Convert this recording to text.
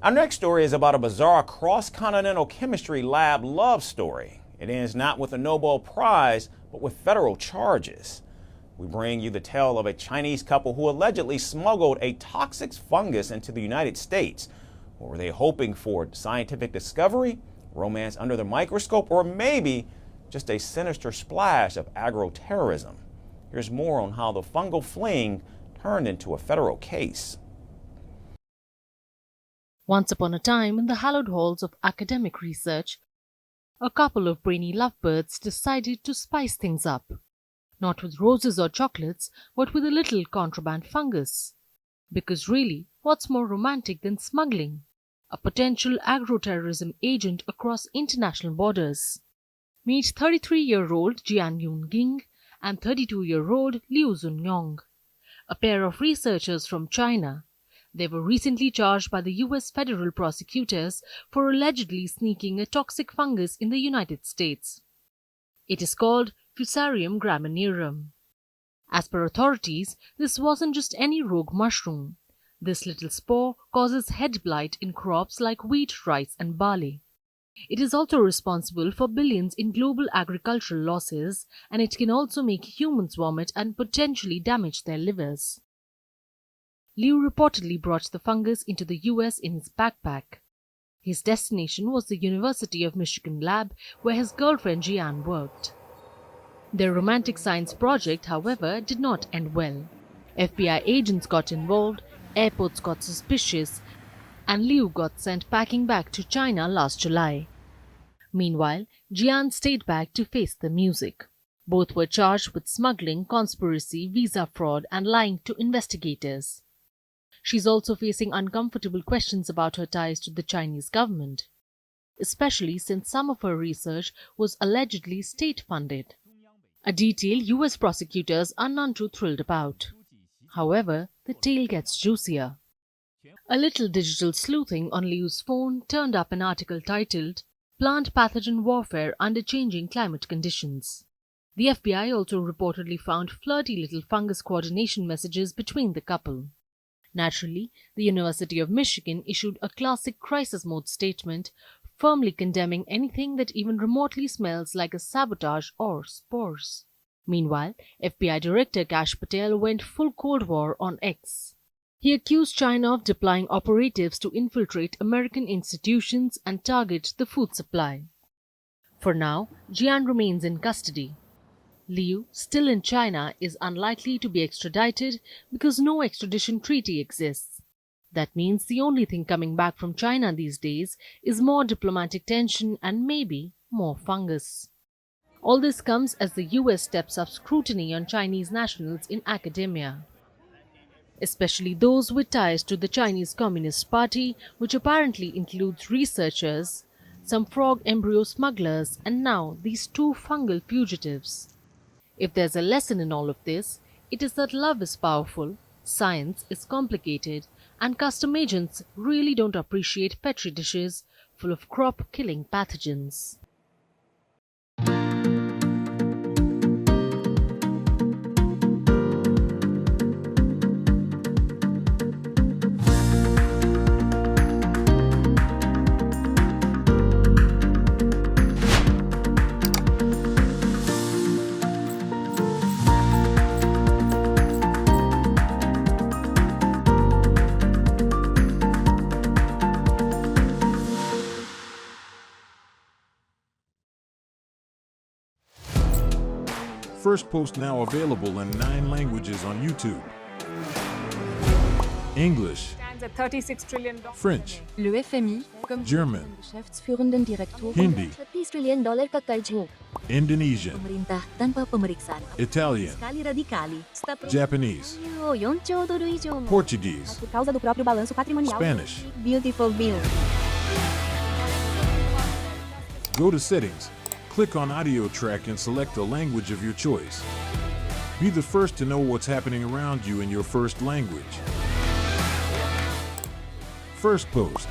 Our next story is about a bizarre cross-continental chemistry lab love story. It ends not with a Nobel Prize, but with federal charges. We bring you the tale of a Chinese couple who allegedly smuggled a toxic fungus into the United States. What were they hoping for? Scientific discovery, romance under the microscope, or maybe just a sinister splash of agroterrorism? Here's more on how the fungal fling turned into a federal case. Once upon a time, in the hallowed halls of academic research, a couple of brainy lovebirds decided to spice things up. Not with roses or chocolates, but with a little contraband fungus. Because really, what's more romantic than smuggling? A potential agroterrorism agent across international borders. Meet 33-year-old Jian Yunqing and 32-year-old Zunyong, a pair of researchers from China. They were recently charged by the US federal prosecutors for allegedly sneaking a toxic fungus in the United States. It is called Fusarium graminearum. As per authorities, this wasn't just any rogue mushroom. This little spore causes head blight in crops like wheat, rice, and barley. It is also responsible for billions in global agricultural losses, and it can also make humans vomit and potentially damage their livers. Liu reportedly brought the fungus into the US in his backpack. His destination was the University of Michigan lab where his girlfriend Jian worked. Their romantic science project, however, did not end well. FBI agents got involved, airports got suspicious, and Liu got sent packing back to China last July. Meanwhile, Jian stayed back to face the music. Both were charged with smuggling, conspiracy, visa fraud, and lying to investigators. She's also facing uncomfortable questions about her ties to the Chinese government, especially since some of her research was allegedly state-funded. A detail US prosecutors are none too thrilled about. However, the tale gets juicier. A little digital sleuthing on Liu's phone turned up an article titled "Plant Pathogen Warfare Under Changing Climate Conditions." The FBI also reportedly found flirty little fungus coordination messages between the couple. Naturally, the University of Michigan issued a classic crisis mode statement, firmly condemning anything that even remotely smells like a sabotage or spores. Meanwhile, FBI Director Kash Patel went full Cold War on X. He accused China of deploying operatives to infiltrate American institutions and target the food supply. For now, Jian remains in custody. Liu, still in China, is unlikely to be extradited because no extradition treaty exists. That means the only thing coming back from China these days is more diplomatic tension and maybe more fungus. All this comes as the US steps up scrutiny on Chinese nationals in academia, especially those with ties to the Chinese Communist Party, which apparently includes researchers, some frog embryo smugglers, and now these two fungal fugitives. If there's a lesson in all of this, it is that love is powerful, science is complicated, and custom agents really don't appreciate petri dishes full of crop-killing pathogens. Firstpost now available in 9 languages on YouTube. English, $36 trillion. French, Le FMI, comme German, Geschäftsführenden Direktor Hindi, $30 trillion kakaljo. Indonesian, Pemerintah tanpa pemeriksaan. Italian, Sekali radikali. Japanese, 4 兆ドル以上も Portuguese, por causa do próprio balanço patrimonial. Spanish. Beautiful bill. Go to Settings, click on Audio Track and select a language of your choice. Be the first to know what's happening around you in your first language. Firstpost.